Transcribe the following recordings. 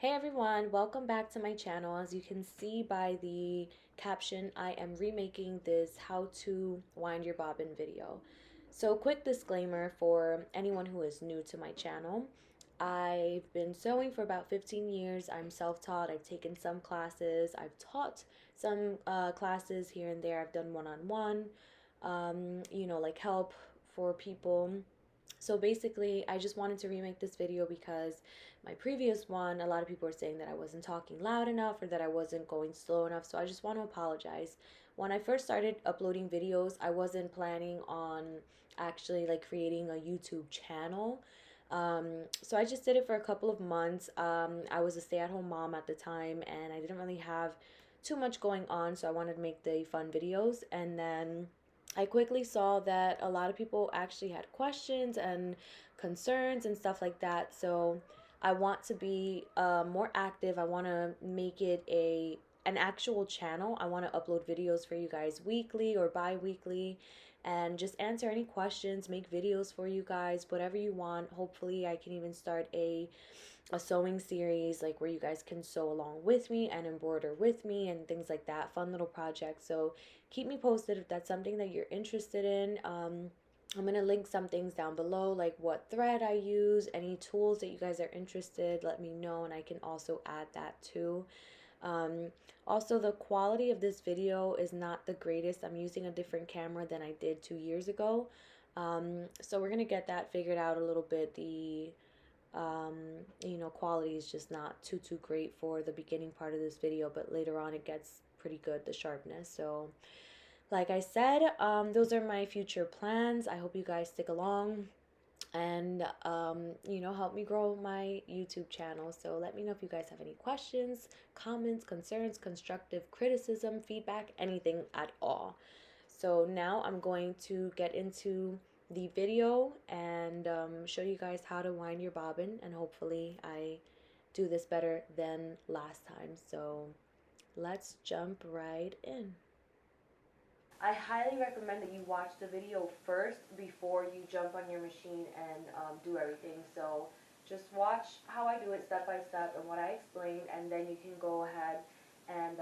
Hey everyone, welcome back to my channel. As you can see by the caption, I am remaking this how to wind your bobbin video. So quick disclaimer for anyone who is new to my channel. I've been sewing for about 15 years. I'm self-taught. I've taken some classes. I've taught some classes here and there. I've done one-on-one, like help for people. So basically, I just wanted to remake this video because my previous one, a lot of people were saying that I wasn't talking loud enough or that I wasn't going slow enough. So I just want to apologize. When I first started uploading videos, I wasn't planning on actually like creating a YouTube channel. So I just did it for a couple of months. I was a stay-at-home mom at the time and I didn't really have too much going on. So I wanted to make the fun videos, and then I quickly saw that a lot of people actually had questions and concerns and stuff like that. So I want to be more active. I want to make it an actual channel. I want to upload videos for you guys weekly or bi-weekly and just answer any questions, make videos for you guys, whatever you want. Hopefully I can even start a sewing series like where you guys can sew along with me and embroider with me and things like that. Fun little projects. So keep me posted if that's something that you're interested in. I'm going to link some things down below, like what thread I use, any tools that you guys are interested, let me know, and I can also add that too. Also, the quality of this video is not the greatest. I'm using a different camera than I did 2 years ago. So we're going to get that figured out a little bit. The quality is just not too great for the beginning part of this video, but later on it gets pretty good, the sharpness. So like I said, those are my future plans. I hope you guys stick along and help me grow my YouTube channel. So let me know if you guys have any questions, comments, concerns, constructive criticism, feedback, anything at all. So now I'm going to get into the video and show you guys how to wind your bobbin, and hopefully I do this better than last time. So let's jump right in. I highly recommend that you watch the video first before you jump on your machine and do everything. So just watch how I do it step by step and what I explain, and then you can go ahead and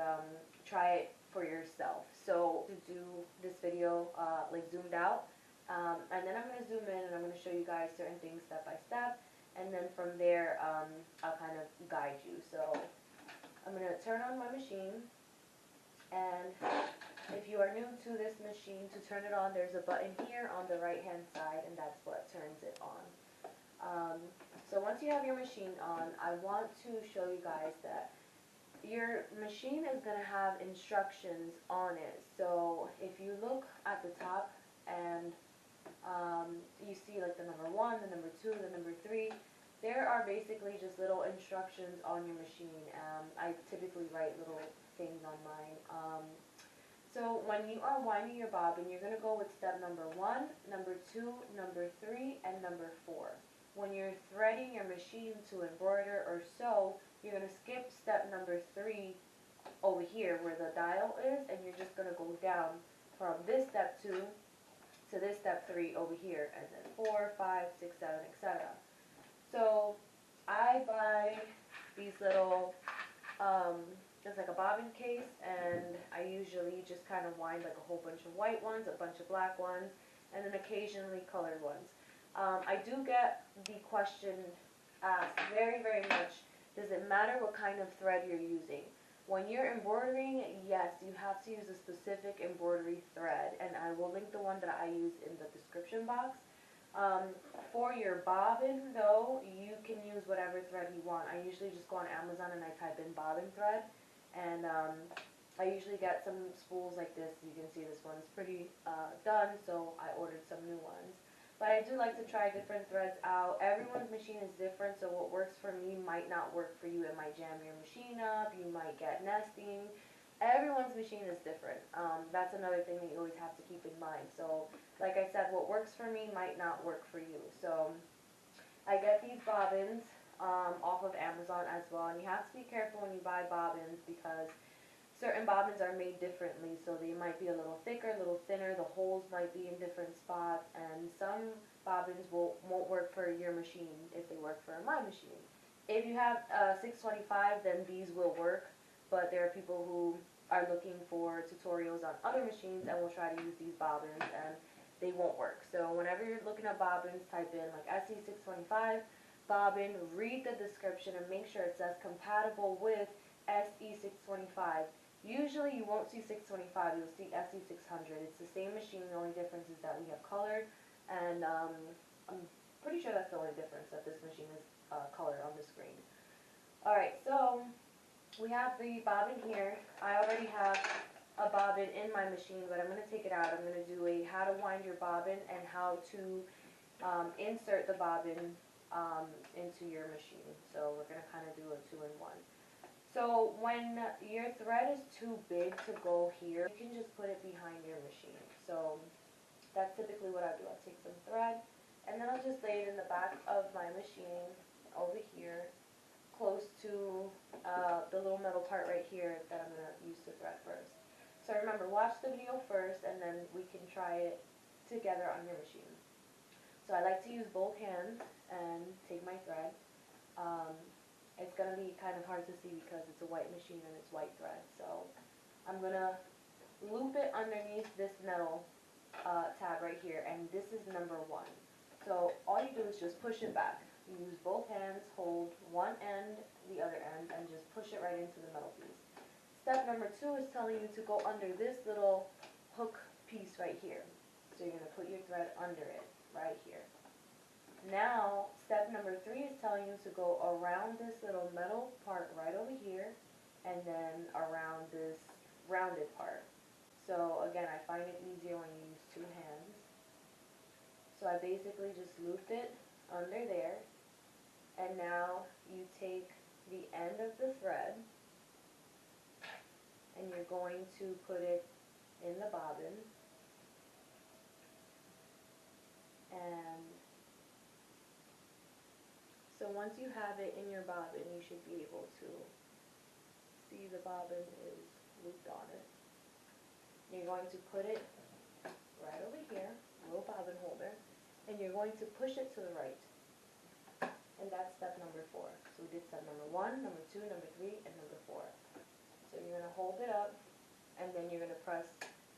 try it for yourself. So to do this video like zoomed out, and then I'm going to zoom in and I'm going to show you guys certain things step by step, and then from there I'll kind of guide you. So I'm going to turn on my machine, and if you are new to this machine, to turn it on, there's a button here on the right hand side, and that's what turns it on. So once you have your machine on, I want to show you guys that your machine is going to have instructions on it. So if you look at the top and you see like the number 1, the number 2, the number 3, there are basically just little instructions on your machine. I typically write little things on mine. So when you are winding your bobbin, you're going to go with step number 1, number 2, number 3, and number 4. When you're threading your machine to embroider or sew, you're going to skip step number 3 over here where the dial is, and you're just going to go down from this step 2 to this step 3 over here, and then 4, 5, 6, 7, etc. So I buy these little it's like a bobbin case, and I usually just kind of wind like a whole bunch of white ones, a bunch of black ones, and then occasionally colored ones. I do get the question asked very much, does it matter what kind of thread you're using? When you're embroidering, yes, you have to use a specific embroidery thread, and I will link the one that I use in the description box. For your bobbin, though, you can use whatever thread you want. I usually just go on Amazon and I type in bobbin thread, and I usually get some spools like this. You can see this one's pretty done, so I ordered some new ones. But I do like to try different threads out. Everyone's machine is different, so what works for me might not work for you. It might jam your machine up, you might get nesting. Everyone's machine is different. That's another thing that you always have to keep in mind. So like I said, what works for me might not work for you. So I get these bobbins off of Amazon as well, and you have to be careful when you buy bobbins because certain bobbins are made differently, so they might be a little thicker, a little thinner, the holes might be in different spots, and some bobbins won't work for your machine if they work for my machine. If you have 625, then these will work, but there are people who are looking for tutorials on other machines and will try to use these bobbins and they won't work. So whenever you're looking at bobbins, type in like SE625 bobbin, read the description and make sure it says compatible with SE625. Usually you won't see 625, you'll see SE600. It's the same machine, the only difference is that we have color, and I'm pretty sure that's the only difference, that this machine is color on the screen. Alright, so we have the bobbin here. I already have a bobbin in my machine, but I'm going to take it out. I'm going to do a how to wind your bobbin and how to insert the bobbin into your machine. So we're going to kind of do a two-in-one. So when your thread is too big to go here, you can just put it behind your machine. So that's typically what I do. I'll take some thread and then I'll just lay it in the back of my machine over here, close to the little metal part right here that I'm going to use to thread first. So remember, watch the video first and then we can try it together on your machine. So I like to use both hands and take my thread. It's going to be kind of hard to see because it's a white machine and it's white thread. So I'm going to loop it underneath this metal tab right here, and this is number 1. So all you do is just push it back. You use both hands, hold one end, the other end, and just push it right into the metal piece. Step number 2 is telling you to go under this little hook piece right here. So you're going to put your thread under it, right here. Now, step number 3 is telling you to go around this little metal part right over here, and then around this rounded part. So again, I find it easier when you use 2 hands. So I basically just looped it under there, and now you take the end of the thread, and you're going to put it in the bobbin, and so once you have it in your bobbin, you should be able to see the bobbin is looped on it. You're going to put it right over here, little bobbin holder, and you're going to push it to the right. And that's step number 4. So we did step number 1, number 2, number 3, and number 4. So you're going to hold it up, and then you're going to press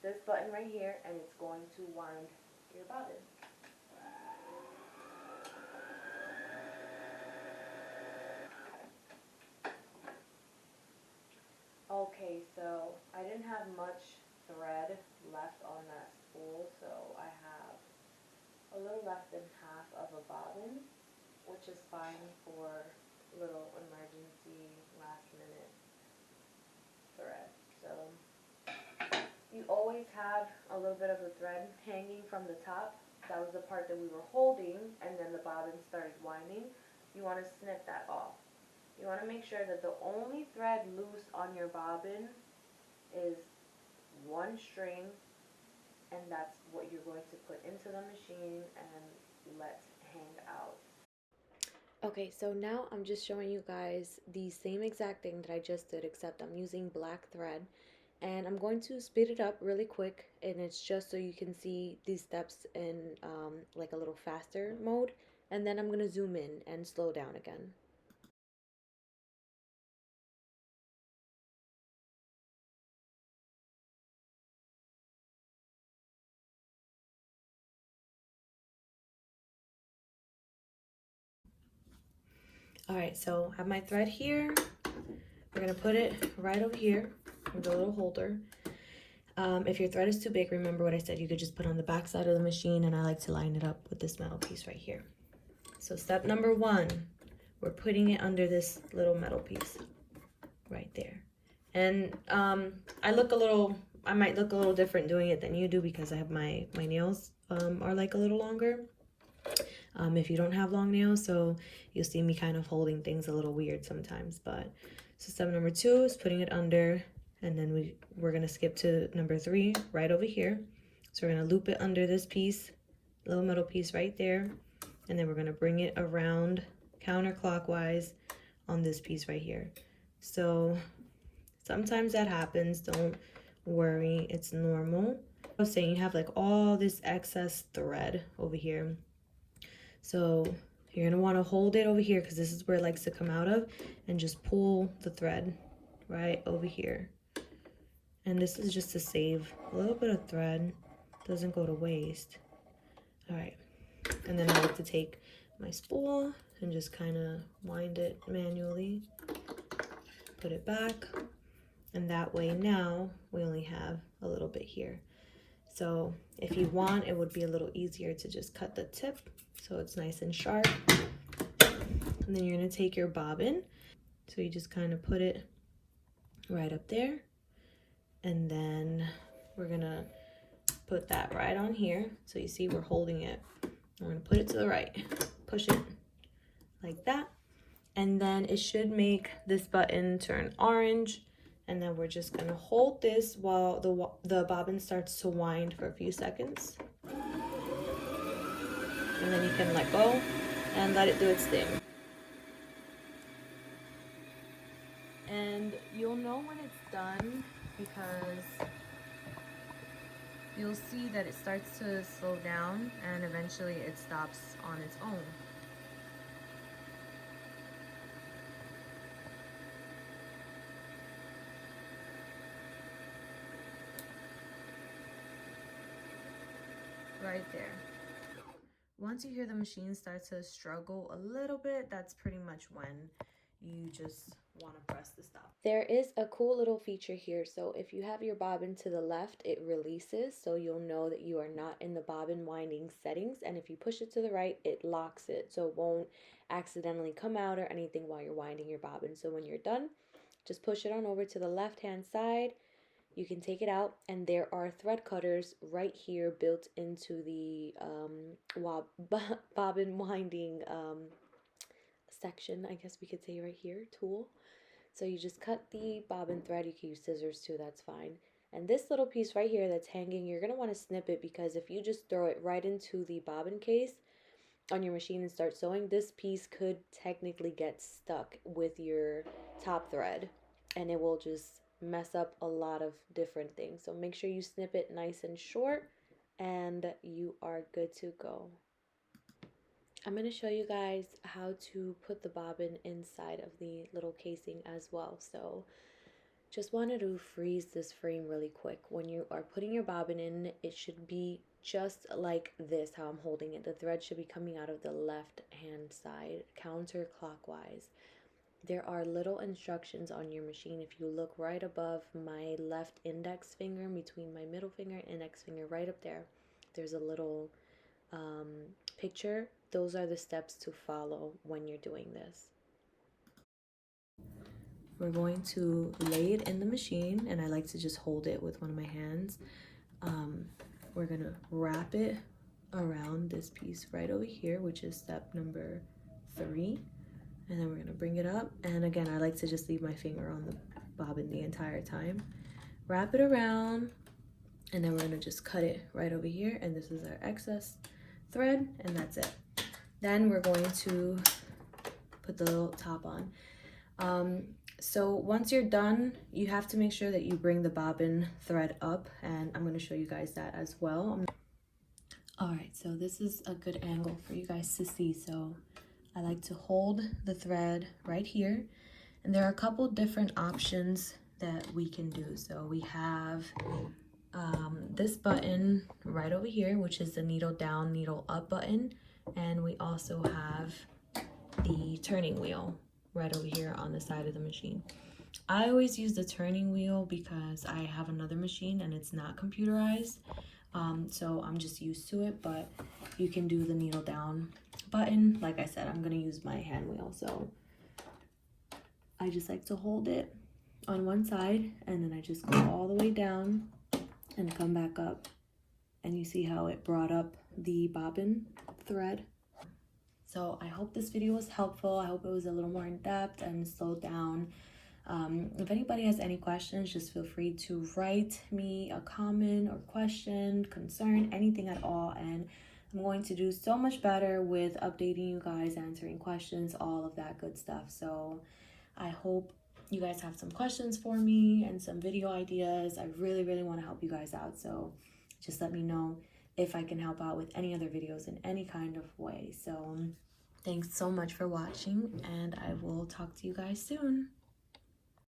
this button right here, and it's going to wind your bobbin. Okay, so I didn't have much thread left on that spool, so I have a little less than half of a bobbin, which is fine for little emergency last minute thread. So you always have a little bit of the thread hanging from the top. That was the part that we were holding, and then the bobbin started winding. You want to snip that off. You want to make sure that the only thread loose on your bobbin is 1 string, and that's what you're going to put into the machine and let hang out. Okay, so now I'm just showing you guys the same exact thing that I just did, except I'm using black thread, and I'm going to speed it up really quick, and it's just so you can see these steps in like a little faster mode, and then I'm going to zoom in and slow down again. Alright, so I have my thread here. We're going to put it right over here with the little holder. If your thread is too big, remember what I said, you could just put on the back side of the machine, and I like to line it up with this metal piece right here. So step number 1, we're putting it under this little metal piece right there. And I might look a little different doing it than you do because I have my nails are like a little longer. If you don't have long nails, so you'll see me kind of holding things a little weird sometimes. But so step number 2 is putting it under, and then we're gonna skip to number 3 right over here. So we're gonna loop it under this piece, little metal piece right there, and then we're gonna bring it around counterclockwise on this piece right here. So sometimes that happens, don't worry, it's normal. I was saying you have like all this excess thread over here. So You're gonna wanna hold it over here because this is where it likes to come out of, and just pull the thread right over here. And this is just to save a little bit of thread, doesn't go to waste. All right, and then I like to take my spool and just kind of wind it manually, put it back, and that way now we only have a little bit here. So if you want, it would be a little easier to just cut the tip so it's nice and sharp. And then you're gonna take your bobbin, so you just kind of put it right up there, and then we're gonna put that right on here. So you see we're holding it. We're gonna put it to the right, push it like that, and then it should make this button turn orange. And then we're just gonna hold this while the bobbin starts to wind for a few seconds. And then you can let go and let it do its thing. And you'll know when it's done because you'll see that it starts to slow down and eventually it stops on its own. Right there. Once you hear the machine start to struggle a little bit, that's pretty much when you just want to press the stop. There is a cool little feature here. So if you have your bobbin to the left, it releases, so you'll know that you are not in the bobbin winding settings. And if you push it to the right, it locks it, so it won't accidentally come out or anything while you're winding your bobbin. So when you're done, just push it on over to the left hand side. You can take it out, and there are thread cutters right here built into the bobbin winding section, I guess we could say right here, tool. So you just cut the bobbin thread. You can use scissors too, that's fine. And this little piece right here that's hanging, you're going to want to snip it, because if you just throw it right into the bobbin case on your machine and start sewing, this piece could technically get stuck with your top thread, and it will just mess up a lot of different things. So make sure you snip it nice and short, and you are good to go. I'm going to show you guys how to put the bobbin inside of the little casing as well. So just wanted to freeze this frame really quick. When you are putting your bobbin in, it should be just like this, how I'm holding it. The thread should be coming out of the left hand side counterclockwise. There are little instructions on your machine. If you look right above my left index finger, between my middle finger and index finger, right up there, there's a little picture. Those are the steps to follow when you're doing this. We're going to lay it in the machine, and I like to just hold it with one of my hands. We're gonna wrap it around this piece right over here, which is step number 3. And then we're gonna bring it up. And again, I like to just leave my finger on the bobbin the entire time. Wrap it around, and then we're gonna just cut it right over here. And this is our excess thread, and that's it. Then we're going to put the little top on. So once you're done, you have to make sure that you bring the bobbin thread up, and I'm gonna show you guys that as well. All right, so this is a good angle for you guys to see. So I like to hold the thread right here, and there are a couple different options that we can do. So we have this button right over here, which is the needle down, needle up button, and we also have the turning wheel right over here on the side of the machine. I always use the turning wheel because I have another machine and it's not computerized, so I'm just used to it. But you can do the needle down button. Like I said, I'm gonna use my hand wheel, so I just like to hold it on one side, and then I just go all the way down and come back up, and you see how it brought up the bobbin thread. So I hope this video was helpful. I hope it was a little more in depth and slowed down. If anybody has any questions, just feel free to write me a comment or question, concern, anything at all, and I'm going to do so much better with updating you guys, answering questions, all of that good stuff. So I hope you guys have some questions for me and some video ideas. I really want to help you guys out, so just let me know if I can help out with any other videos in any kind of way. So Thanks so much for watching, and I will talk to you guys soon.